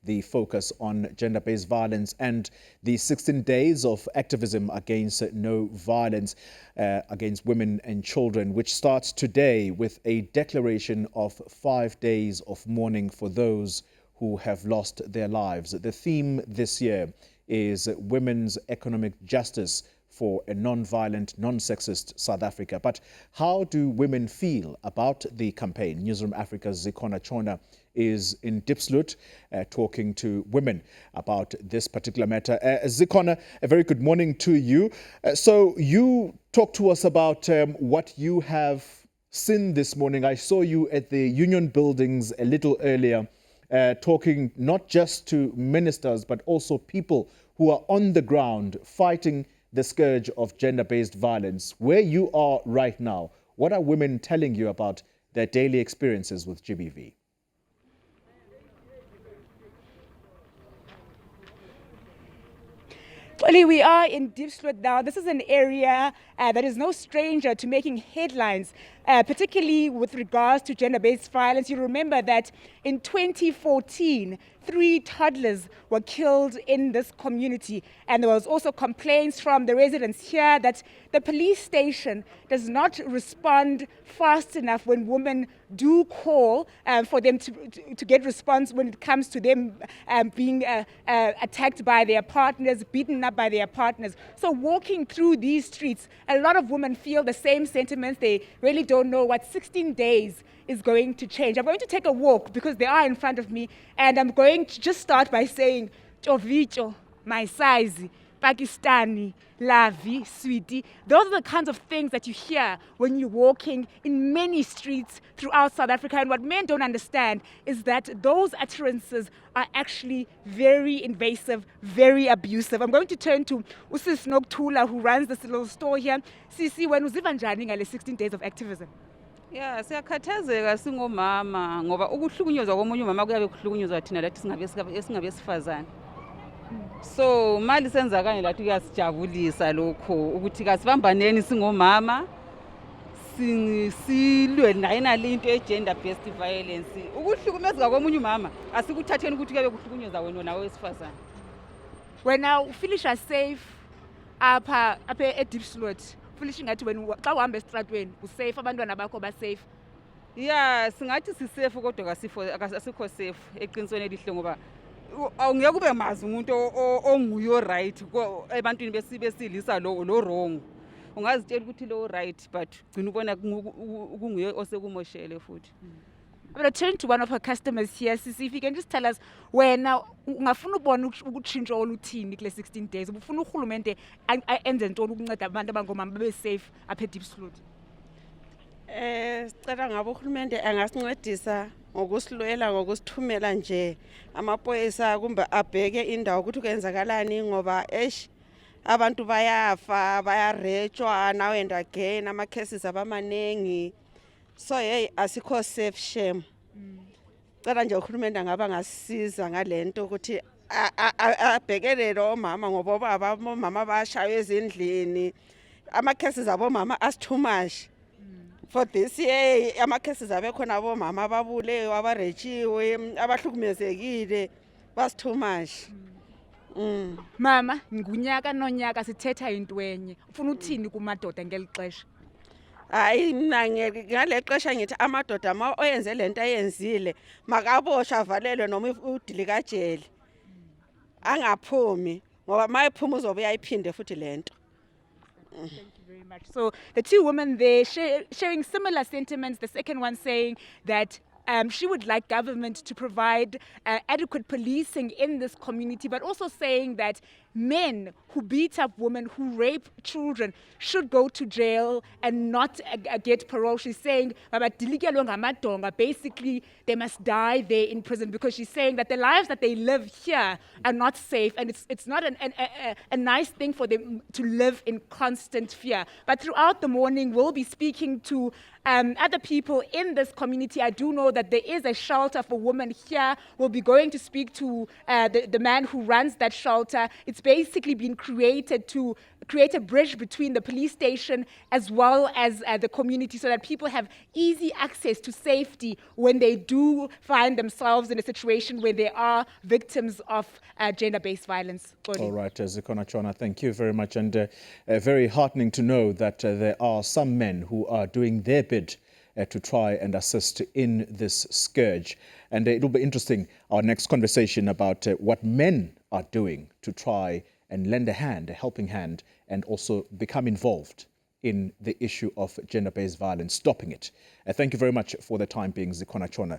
the focus on gender-based violence and the 16 days of activism against no violence against women and children, which starts today with a declaration of 5 days of mourning for those who have lost their lives. The theme this year is women's economic justice for a non-violent, non-sexist South Africa. But how do women feel about the campaign? Newzroom Afrika's Zikhona Tshona is in Diepsloot talking to women about this particular matter. Zikhona, a very good morning to you. So you talk to us about what you have seen this morning. I saw you at the Union Buildings a little earlier, talking not just to ministers, but also people who are on the ground fighting the scourge of gender-based violence. Where you are right now, what are women telling you about their daily experiences with GBV? We are in Diepsloot now. This is an area that is no stranger to making headlines, particularly with regards to gender-based violence. You remember that in 2014, 3 toddlers were killed in this community. And there was also complaints from the residents here that the police station does not respond fast enough when women do call for them to get response when it comes to them being attacked by their partners, beaten up by their partners. So walking through these streets, a lot of women feel the same sentiments. They really don't know what 16 days is going to change. I'm going to take a walk because they are in front of me, and I'm going to just start by saying, Chovicho, my size, Pakistani, Lavi, sweetie. Those are the kinds of things that you hear when you're walking in many streets throughout South Africa. And what men don't understand is that those utterances are actually very invasive, very abusive. I'm going to turn to Usis Noktula, who runs this little store here. Sisi, when uziva njani ngale 16 days of activism? Yeah, siyakhathazeka singomama ngoba ukuhlukunyezwa komunye umama kuyabe kuhlukunyezwa thina lathi singabesifazane. So mali senza kanye lathi kuyasijabulisa lokho ukuthi kasibambaneni singomama silwe nayina into egender based violence. Ukuhlukumezeka komunye umama asikuthatheni ukuthi kuyabe kuhlukunyezwa wena nawe wesifazane. Wena ufilisha safe apha eDiepsloot. Finishing ngathi wena xa uhamba estradweni usafe, abantwana bakho ba safe. Yeah, singathi sisafe kodwa asikho safe eqinisweni elihle ngoba awungeke kube mazi umuntu onguyo right ebantwini besilisa lo wrong. Ungazitshela ukuthi lo right but gcina ubona kunguye osekumoshele futhi. I'm going to turn to one of her customers here, Sisi, if you can just tell us wena ungafuna ubona ukutshintsha oluthini kule 16 days. Ubufuna uhulumente enze ntoni ukunceda abantu abangomama babe safe apha eDiepsloot? Sicela ngabo uhulumente angasincedisa ngokusilwela ngokusithumela nje amapolisa kumbe abheke indawo ukuthi kwenzakalani ngoba abantu bayafa, bayarejwa now and again, ama cases abamanengi. So hey, asikho safe shame. Cela nje uhulumende ngaba ngasisiza ngalento ukuthi abhekelele omama ngoba abamama bashaywe ezindlini. Ama cases abomama as too much. For this year ama cases abekhona abomama ababulewe, abarejiwe, abahlukumezekile was too much. Mama, ngunyaka nonyaka sithetha into enye. Ufuna uthini kumadoda ngelixesha? Hayi mina ngale xesha ngithi amadoda ma oyenze lento ayenzile makaboshwa avalelwe noma udilika jele angaphumi ngoba mayiphuma uzobuya iphinde futhi lento. Thank you very much. So the two women there sharing similar sentiments. The second one saying that she would like government to provide adequate policing in this community, but also saying that men who beat up women, who rape children, should go to jail and not get parole. She's saying, basically, they must die there in prison, because she's saying that the lives that they live here are not safe, and it's not a nice thing for them to live in constant fear. But throughout the morning, we'll be speaking to other people in this community. I do know that there is a shelter for women here. We'll be going to speak to the man who runs that shelter. It's basically been created to create a bridge between the police station as well as the community so that people have easy access to safety when they do find themselves in a situation where they are victims of gender-based violence. All right, Zikhona Tshona, thank you very much. And very heartening to know that there are some men who are doing their bit to try and assist in this scourge. And it'll be interesting, our next conversation about what men are doing to try and lend a hand, a helping hand, and also become involved in the issue of gender-based violence, stopping it. Thank you very much for the time being, Zikhona Tshona.